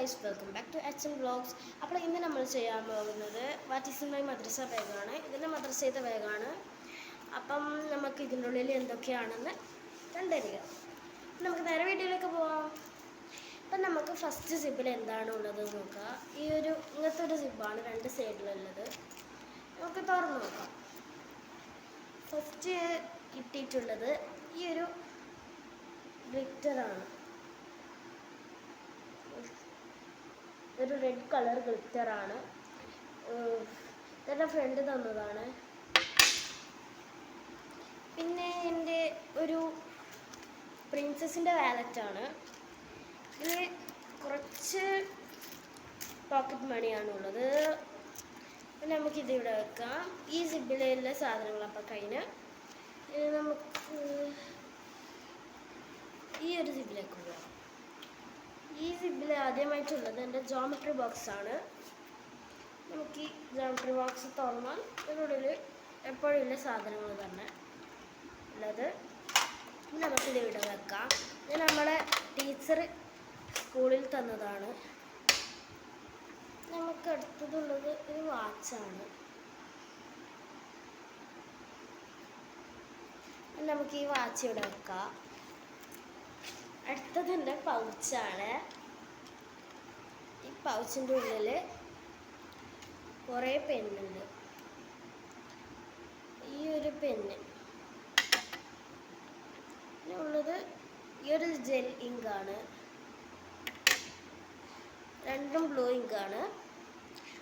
Guys, welcome back to HM vlogs. അപ്പോൾ ഇന്ന് നമ്മൾ ചെയ്യാൻ പോകുന്നത് വാട്ട് ഈസ് ഇൻ മൈ മദ്രസ ബാഗാണ്. ഇതിൻ്റെ മദ്രസയുടെ ബാഗാണ്. അപ്പം നമുക്ക് ഇതിൻ്റെ ഉള്ളിൽ എന്തൊക്കെയാണെന്ന് കണ്ടറിയുക. നമുക്ക് നേരെ വീഡിയോയിലേക്ക് പോവാം. അപ്പം നമുക്ക് ഫസ്റ്റ് സിബിൽ എന്താണ് ഉള്ളത് നോക്കുക. ഇങ്ങനത്തെ ഒരു സിബാണ് രണ്ട് സൈഡിലുള്ളത്. നമുക്ക് തുറന്ന് നോക്കാം. ഫസ്റ്റ് കിട്ടിയിട്ടുള്ളത് ഈ ഒരു ഗ്ലിറ്ററാണ്. ഒരു റെഡ് കളർ ഗ്ലിറ്ററാണ്. ഇതെൻ്റെ ഫ്രണ്ട് തന്നതാണ്. പിന്നെ എൻ്റെ ഒരു പ്രിൻസസിൻ്റെ വാലറ്റാണ്. ഇതിൽ കുറച്ച് പോക്കറ്റ് മണിയാണുള്ളത്. പിന്നെ നമുക്കിത് ഇവിടെ വെക്കാം. ഈ സിബിലുള്ള സാധനങ്ങൾ അപ്പം കഴിഞ്ഞ് നമുക്ക് ഈ ഒരു സിബിലേക്ക് പോകാം. ഈ സിബിൽ ആദ്യമായിട്ടുള്ളത് എൻ്റെ ജോമെട്രി ബോക്സാണ്. നമുക്ക് ഈ ജോമെട്രി ബോക്സ് തുറന്നാൽ ഇതിനുള്ളിൽ എപ്പോഴുള്ള സാധനങ്ങൾ തന്നെ ഉള്ളത്. നമുക്കിത് ഇവിടെ വെക്കാം. ഇത് നമ്മളെ ടീച്ചർ സ്കൂളിൽ തന്നതാണ്. നമുക്ക് അടുത്തതുള്ളത് ഒരു വാച്ചാണ്. നമുക്ക് ഈ വാച്ച് ഇവിടെ വെക്കാം. അടുത്തത് എൻ്റെ പൗച്ചാണ്. ഈ പൗച്ചിൻ്റെ ഉള്ളിൽ കുറേ പെന്നുണ്ട്. ഈ ഒരു പെന്ന് പിന്നെ ഉള്ളത് ഈ ഒരു ജെൽ ഇങ്കാണ്. രണ്ടും ബ്ലൂ ഇങ്കാണ്.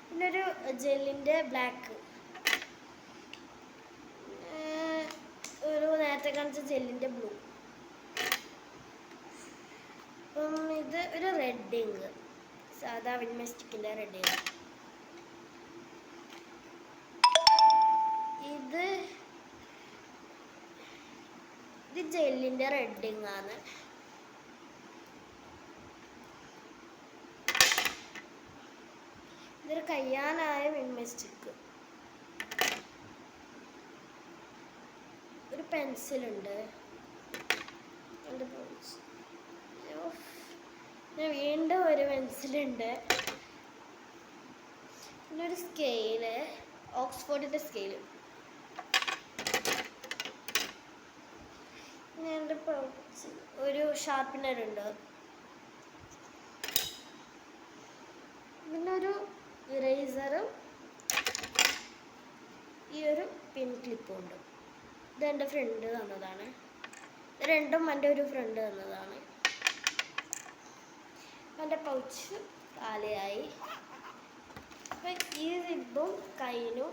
പിന്നെ ഒരു ജെല്ലിൻ്റെ ബ്ലാക്ക്, ഒരു നേരത്തെ കാണിച്ച ജെല്ലിൻ്റെ ബ്ലൂ. ഇത് ഒരു റെഡ് ഇങ്ക്, സാധാ വിൻമെസ്റ്റിക്കിൻ്റെ റെഡ് ഇങ്ക്. ഇത് ജെല്ലിൻ്റെ റെഡ് ഇങ്കാണ്. ഇതൊരു കയ്യാനായ വിൻമെസ്റ്റിക്ക്. ഒരു പെൻസിലുണ്ട്. എൻ്റെ പെൻസിൽ വീണ്ടും ഒരു പെൻസിലുണ്ട്. പിന്നെ ഒരു സ്കെയില്, ഓക്സ്ഫോർഡിൻ്റെ സ്കെയില്. പിന്നെ എൻ്റെ ഒരു ഷാർപ്പനറുണ്ട്. പിന്നെ ഒരു ഇറേസറും ഈ ഒരു പിൻ ക്ലിപ്പും ഉണ്ട്. ഇത് എൻ്റെ ഫ്രണ്ട് തന്നതാണ്. ഇത് രണ്ടും എൻ്റെ ഒരു ഫ്രണ്ട് തന്നതാണ്. എൻ്റെ പൗച്ച് കാലിയായി. അപ്പം ഈ സിബും കയ്യിനും